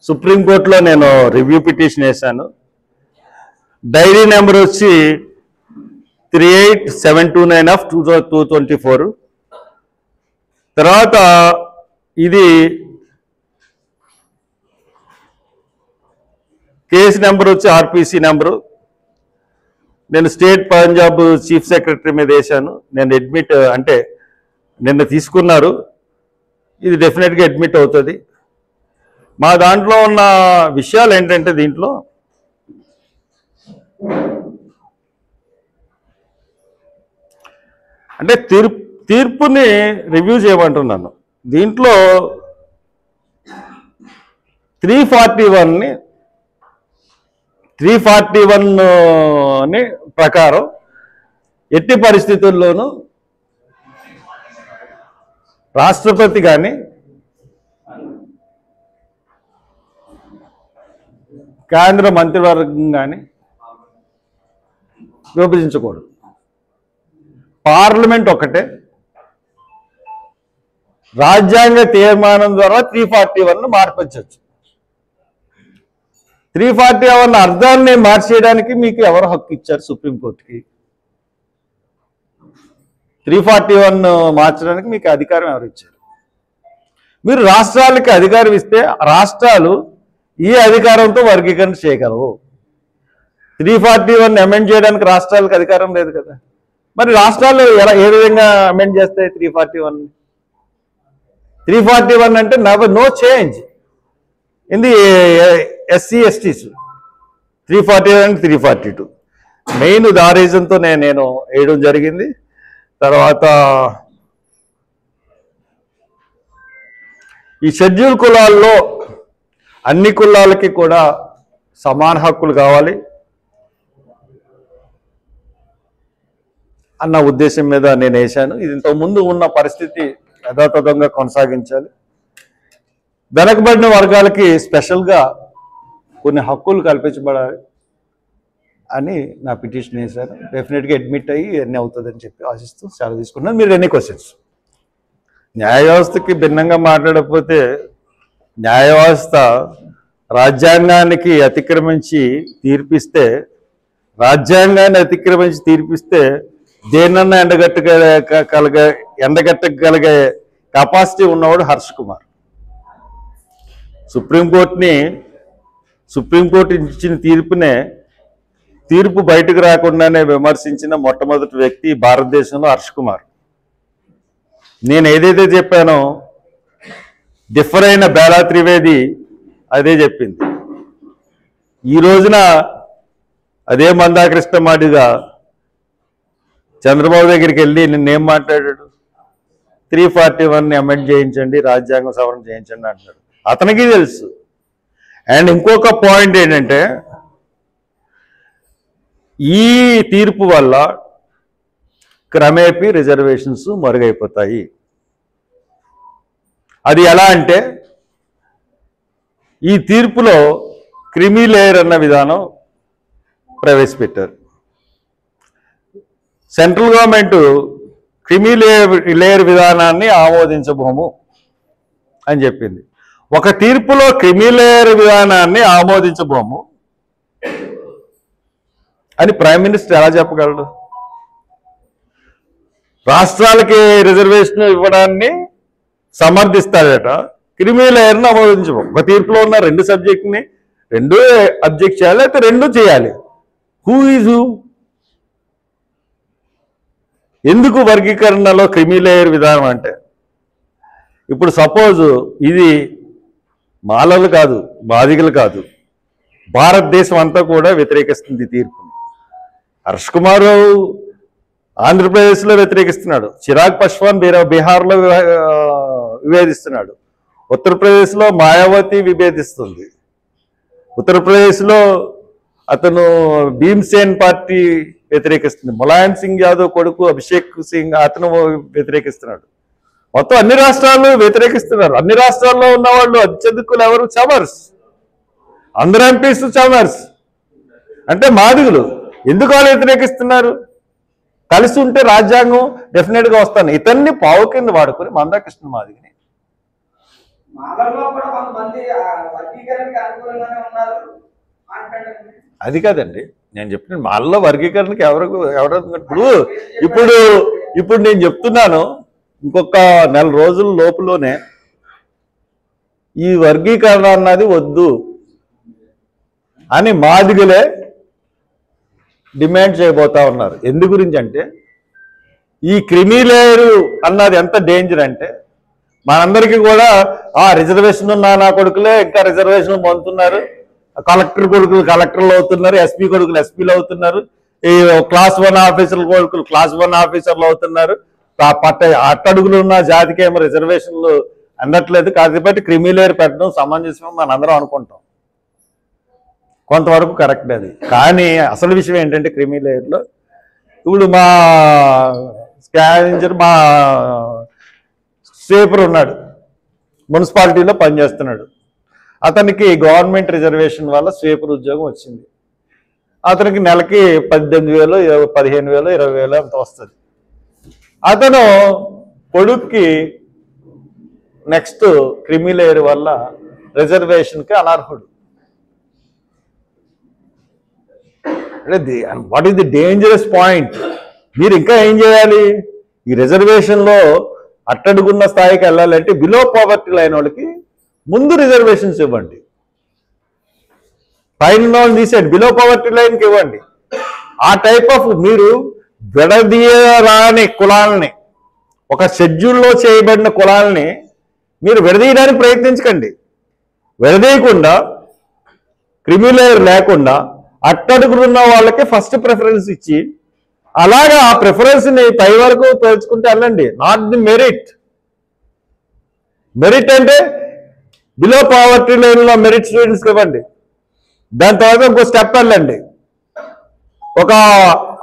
సుప్రీంకోర్టులో నేను review petition వేశాను. డైరీ నెంబర్ వచ్చి 38729/2024. తర్వాత ఇది కేసు నెంబర్ వచ్చి ఆర్పిసి నెంబరు. నేను స్టేట్ పంజాబ్ చీఫ్ సెక్రటరీ మీద వేశాను. నేను అడ్మిట్ అంటే నిన్న తీసుకున్నారు, ఇది డెఫినెట్గా అడ్మిట్ అవుతుంది. మా దాంట్లో ఉన్న విషయాలు ఏంటంటే దీంట్లో అంటే తీర్పుని రివ్యూ చేయమంటున్నాను. దీంట్లో 341 ప్రకారం ఎట్టి పరిస్థితుల్లోనూ రాష్ట్రపతి కానీ కేంద్ర మంత్రివర్గం కానీ విభజించకూడదు. పార్లమెంట్ ఒకటే. రాజ్యాంగ తీర్మానం ద్వారా 341 మార్పించవచ్చు. 341 అర్థాన్ని మార్చేయడానికి మీకు ఎవరు హక్కు ఇచ్చారు? సుప్రీంకోర్టుకి 341 మార్చడానికి మీకు అధికారం ఎవరు ఇచ్చారు? మీరు రాష్ట్రాలకి అధికారం ఇస్తే రాష్ట్రాలు ఈ అధికారంతో వర్గీకరణ చేయగలవు. 341 అమెండ్ చేయడానికి రాష్ట్రాలకు అధికారం లేదు కదా. మరి రాష్ట్రాలు ఏ విధంగా అమెండ్ చేస్తాయి 341 అంటే no change in the SC STs. 341 and 342 main ఆ రీజన్తో నేను వేయడం జరిగింది. తర్వాత ఈ షెడ్యూల్ కులాల్లో అన్ని కులాలకి కూడా సమాన హక్కులు కావాలి అన్న ఉద్దేశం మీద నేను వేశాను. ఇది ఇంతకుముందు ఉన్న పరిస్థితి యథాతథంగా కొనసాగించాలి. వెనకబడిన వర్గాలకి స్పెషల్గా కొన్ని హక్కులు కల్పించబడాలి అని నా పిటిషన్ వేశాను. డెఫినెట్గా అడ్మిట్ అయ్యి ఎన్ని అవుతుందని చెప్పి ఆశిస్తూ సెలవు తీసుకున్నాను. మీరు ఎన్ని క్వశ్చన్స్? న్యాయ వ్యవస్థకి భిన్నంగా మాట్లాడకపోతే న్యాయ వ్యవస్థ రాజ్యాంగానికి అతిక్రమించి తీర్పిస్తే, రాజ్యాంగాన్ని అతిక్రమించి తీర్పిస్తే దేన్నన్నా ఎండగట్టగలిగే కెపాసిటీ ఉన్నవాడు హర్ష్ కుమార్. సుప్రీంకోర్టు ఇచ్చిన తీర్పు బయటకు రాకుండానే విమర్శించిన మొట్టమొదటి వ్యక్తి భారతదేశంలో హర్ష్ కుమార్. నేను ఏదైతే చెప్పానో డిఫర్ అయిన బేలా త్రివేది అదే చెప్పింది. ఈ రోజున అదే మందాకృష్ణ మాదిగా చంద్రబాబు దగ్గరికి వెళ్ళి నిన్నేం మాట్లాడాడు? 341 అమెండ్ చేయించండి, రాజ్యాంగం సవరణ చేయించండి అంటాడు. అతనికి తెలుసు. అండ్ ఇంకొక పాయింట్ ఏంటంటే ఈ తీర్పు వల్ల క్రమేపీ రిజర్వేషన్స్ మరుగైపోతాయి. అది ఎలా అంటే ఈ తీర్పులో క్రిమీ లేయర్ అన్న విధానం ప్రవేశపెట్టారు. సెంట్రల్ గవర్నమెంట్ క్రిమీ లేయర్ విధానాన్ని ఆమోదించబోము అని చెప్పింది. ఒక తీర్పులో క్రిమీ లేయర్ విధానాన్ని ఆమోదించబోము అని ప్రైమ్ మినిస్టర్ ఎలా చెప్పగలడు? రాష్ట్రాలకి రిజర్వేషన్ ఇవ్వడాన్ని సమర్థిస్తాడట, క్రిమీ లేయర్ని ఆమోదించబోము. ఒక తీర్పులో ఉన్న రెండు సబ్జెక్ట్ని రెండు అబ్జెక్ట్ చేయాలి, అయితే రెండు చేయాలి. Who is who? ఎందుకు వర్గీకరణలో క్రిమీ లేయర్ విధానం అంటే, ఇప్పుడు సపోజ్ ఇది మాలలు కాదు, బాధికులు కాదు, భారతదేశం అంతా కూడా వ్యతిరేకిస్తుంది తీర్పుని. హర్ష్ కుమార్ ఆంధ్రప్రదేశ్లో వ్యతిరేకిస్తున్నాడు, చిరాగ్ పాస్వాన్ బీహార్లో విభేదిస్తున్నాడు, ఉత్తరప్రదేశ్లో మాయావతి విభేదిస్తుంది, ఉత్తరప్రదేశ్లో అతను భీమ్సేన్ పార్టీ వ్యతిరేకిస్తుంది, ములాయం సింగ్ యాదవ్ కొడుకు అభిషేక్ సింగ్ అతను వ్యతిరేకిస్తున్నాడు. మొత్తం అన్ని రాష్ట్రాలు వ్యతిరేకిస్తున్నారు. అన్ని రాష్ట్రాల్లో ఉన్న వాళ్ళు అత్యధికులు ఎవరు? చమర్స్. అందరు ఎంపీస్ చమర్స్ అంటే మాదిగులు. ఎందుకు వాళ్ళు వ్యతిరేకిస్తున్నారు? కలిసి ఉంటే రాజ్యాంగం డెఫినెట్గా వస్తాను. ఇతన్ని పావు కింద వాడుకొని మందాకృష్ణ మాదిగిని మాలల్లో కూడా కొంతమంది వర్గీకరణకి అది కాదండి నేను చెప్పిన వాళ్ళ వర్గీకరణకి ఎవరు ఇప్పుడు ఇప్పుడు నేను చెప్తున్నాను ఇంకొక నెల రోజుల లోపులోనే ఈ వర్గీకరణ అన్నది వద్దు అని మాదిగలే డిమాండ్ చేయబోతా ఉన్నారు. ఎందు గురించి అంటే ఈ క్రిమిలేయర్ అన్నది ఎంత డేంజర్ అంటే మనందరికీ కూడా రిజర్వేషన్ ఉన్న నా కొడుకులే ఇంకా రిజర్వేషన్ పొందుతున్నారు, కలెక్టర్ కొడుకులు కలెక్టర్లు అవుతున్నారు, ఎస్పీ కొడుకులు ఎస్పీలు అవుతున్నారు, ఈ క్లాస్ 1 ఆఫీసర్ల కొడుకులు క్లాస్ 1 ఆఫీసర్లు అవుతున్నారు. అట్టడుగులు ఉన్న జాతికి ఏమో రిజర్వేషన్లు అందట్లేదు. కాబట్టి క్రిమిలేయర్ పెట్టడం సమంజసం మనందరం అనుకుంటాం, కొంతవరకు కరెక్ట్ అది. కానీ అసలు విషయం ఏంటంటే క్రిమిలేయర్లో ఇప్పుడు మా స్కావెంజర్ మా స్వీపర్ ఉన్నాడు, మున్సిపాలిటీలో పనిచేస్తున్నాడు, అతనికి గవర్నమెంట్ రిజర్వేషన్ వల్ల స్వీపర్ ఉద్యోగం వచ్చింది. అతనికి నెలకి 18,000 15,000 20,000 అంత వస్తుంది. అతను కొడుక్కి నెక్స్ట్ క్రిమిలేయర్ వల్ల రిజర్వేషన్కి అనర్హుడు. What is the dangerous point? మీరు ఇంకా ఏం చేయాలి? ఈ రిజర్వేషన్లో అట్టడుగున్న స్థాయికి వెళ్ళాలంటే బిలో పావర్టీ లైన్ వాళ్ళకి ముందు రిజర్వేషన్స్ ఇవ్వండి, పైన తీసేయండి, బిలో పావర్టీ లైన్కి ఇవ్వండి. ఆ టైప్ ఆఫ్ మీరు విడదీయరాని కులాలని, ఒక షెడ్యూల్లో చేయబడిన కులాలని మీరు విడదీయడానికి ప్రయత్నించకండి. విడదీయకుండా క్రిమిలేయర్ లేకుండా అట్టడుగున్న వాళ్ళకి ఫస్ట్ ప్రిఫరెన్స్ ఇచ్చి అలాగా ఆ ప్రిఫరెన్స్ని పై వరకు తెలుసుకుంటే వెళ్ళండి. Not the merit. మెరిట్ అంటే బిలో పావర్టీ లైన్లో మెరిట్ స్టూడెంట్స్కి ఇవ్వండి, దాని తర్వాత ఇంకో స్టెప్ వెళ్ళండి,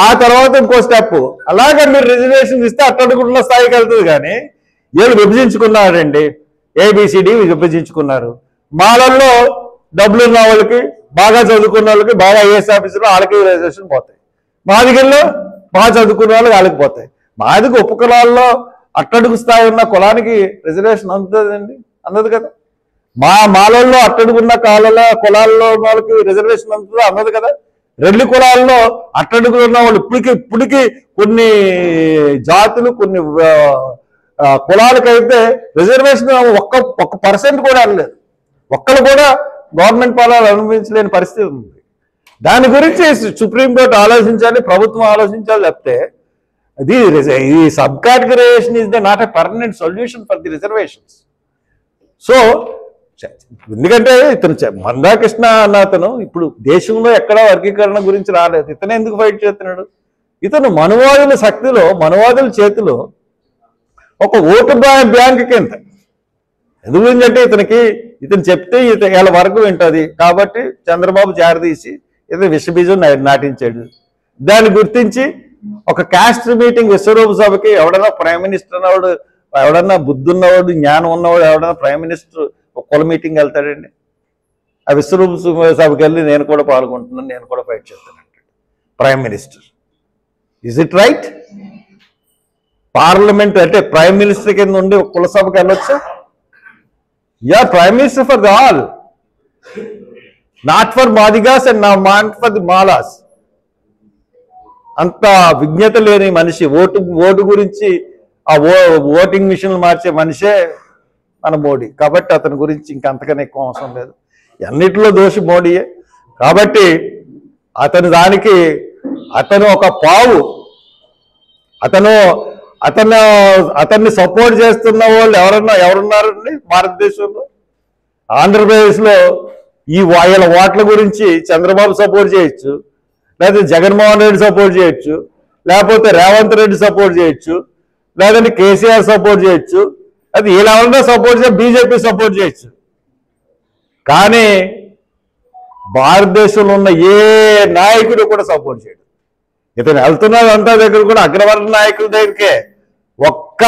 ఆ తర్వాత ఇంకో స్టెప్, అలాగే మీరు రిజర్వేషన్ ఇస్తే అట్టడుగున్న స్థాయికి వెళ్తుంది. కానీ వీళ్ళు విభజించుకున్నారండి, ఏబిసిడి విభజించుకున్నారు. మాలల్లో డబ్బులు ఉన్న వాళ్ళకి, బాగా చదువుకున్న వాళ్ళకి, బాగా ఐఏఎస్ ఆఫీసర్లు వాళ్ళకి రిజర్వేషన్ పోతాయి, మాదిగల్లో బాగా చదువుకున్న వాళ్ళకి వాళ్ళకి పోతాయి. మాదిగ ఉపకులాల్లో అట్టడుగు స్థాయి ఉన్న కులానికి రిజర్వేషన్ అందుతుందండి? అందదు కదా. మాలల్లో అట్టడుగున్న కులాల్లో వాళ్ళకి రిజర్వేషన్ అందుతుందో అన్నది కదా. రెండు కులాల్లో అట్టడుగులు ఉన్న వాళ్ళు ఇప్పటికి కొన్ని జాతులు కొన్ని కులాలకైతే రిజర్వేషన్ ఒక్క పర్సెంట్ కూడా అనలేదు, ఒక్కరు కూడా గవర్నమెంట్ పాలన అనుభవించలేని పరిస్థితి ఉంది. దాని గురించి సుప్రీంకోర్టు ఆలోచించాలి, ప్రభుత్వం ఆలోచించాలి. లేకపోతే ఈ sub categorisation is the not a permanent solution for the reservations. So ఎందుకంటే ఇతను మందాకృష్ణ అన్న అతను ఇప్పుడు దేశంలో ఎక్కడా వర్గీకరణ గురించి రాలేదు. ఇతను ఎందుకు ఫైట్ చేస్తున్నాడు? ఇతను మనువాదుల శక్తిలో, మనువాదుల చేతిలో ఒక ఓటు బ్యాంక్ కింద. ఎందుకంటే ఇతను చెప్తే వీళ్ళ వరకు వింటుంది కాబట్టి చంద్రబాబు జారదీసి ఇతను విషబీజం నాటించాడు. దాన్ని గుర్తించి ఒక క్యాస్ట్ మీటింగ్ విశ్వరూప సభకి ఎవడన్నా ప్రైమ్ మినిస్టర్ అన్నవాడు, ఎవడన్నా బుద్ధి ఉన్నవాడు, జ్ఞానం ఉన్నవాడు ఎవడన్నా ప్రైమ్ మినిస్టర్ ఒక కుల మీటింగ్ వెళ్తాడండి? ఆ విశ్వరూప సభకి వెళ్ళి నేను కూడా పాల్గొంటున్నాను, నేను కూడా ఫైట్ చేస్తాను prime minister. Is it right? Parliament అంటే ప్రైమ్ మినిస్టర్ కింద ఉండి ఒక కుల సభకి వెళ్ళొచ్చా? Yeah prime minister for the all, not for Madigas and not for the Malas. అంత విజ్ఞత లేని మనిషి, ఓటు గురించి ఆ ఓటింగ్ మిషన్లు మార్చే మనిషే మన మోడీ. కాబట్టి అతని గురించి ఇంకంతకన్నా ఎక్కువ అవసరం లేదు. అన్నిటిలో దోషి మోడీయే. కాబట్టి అతను ఒక పావు. అతన్ని సపోర్ట్ చేస్తున్న వాళ్ళు ఎవరున్నారండి భారతదేశంలో? ఆంధ్రప్రదేశ్లో ఈ వీళ్ళ ఓట్ల గురించి చంద్రబాబు సపోర్ట్ చేయొచ్చు, లేకపోతే జగన్మోహన్ రెడ్డి సపోర్ట్ చేయొచ్చు, లేకపోతే రేవంత్ రెడ్డి సపోర్ట్ చేయొచ్చు, లేదంటే కేసీఆర్ సపోర్ట్ చేయొచ్చు, అది వీళ్ళెవరన్నా సపోర్ట్ చేయ, బీజేపీ సపోర్ట్ చేయొచ్చు. కానీ భారతదేశంలో ఉన్న ఏ నాయకుడు కూడా సపోర్ట్ చేయడు. ఇతను వెళ్తున్నది అంతా దగ్గర కూడా అగ్రవర్ణ నాయకుల దగ్గరికే. ఒక్క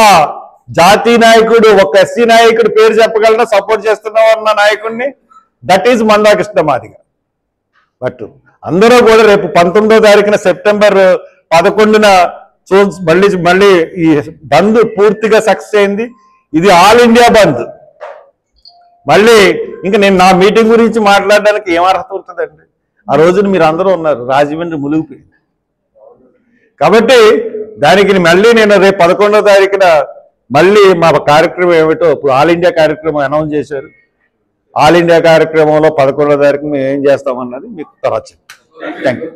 జాతీయ నాయకుడు, ఒక్క ఎస్సీ నాయకుడు పేరు చెప్పగలరా సపోర్ట్ చేస్తున్నామన్న నాయకుడిని? That is Manda Krishna Madiga. But అందరూ కూడా రేపు 19వ తారీఖున సెప్టెంబర్ 11న మళ్ళీ ఈ బంద్ పూర్తిగా సక్సెస్ అయింది. ఇది ఆల్ ఇండియా బంద్. మళ్ళీ ఇంకా నేను నా మీటింగ్ గురించి మాట్లాడడానికి ఏం అర్హత ఉంటుందండి? ఆ రోజున మీరు అందరూ ఉన్నారు, రాజమండ్రి మునిగిపోయింది. కాబట్టి దానికి మళ్ళీ నేను రేపు 11వ తారీఖున మళ్ళీ మా కార్యక్రమం ఏమిటో ఇప్పుడు ఆల్ ఇండియా కార్యక్రమం అనౌన్స్ చేశారు. ఆల్ ఇండియా కార్యక్రమంలో 11వ తారీఖు మేము ఏం చేస్తామన్నది మీకు తర్వాత చెప్తాం. Thank you.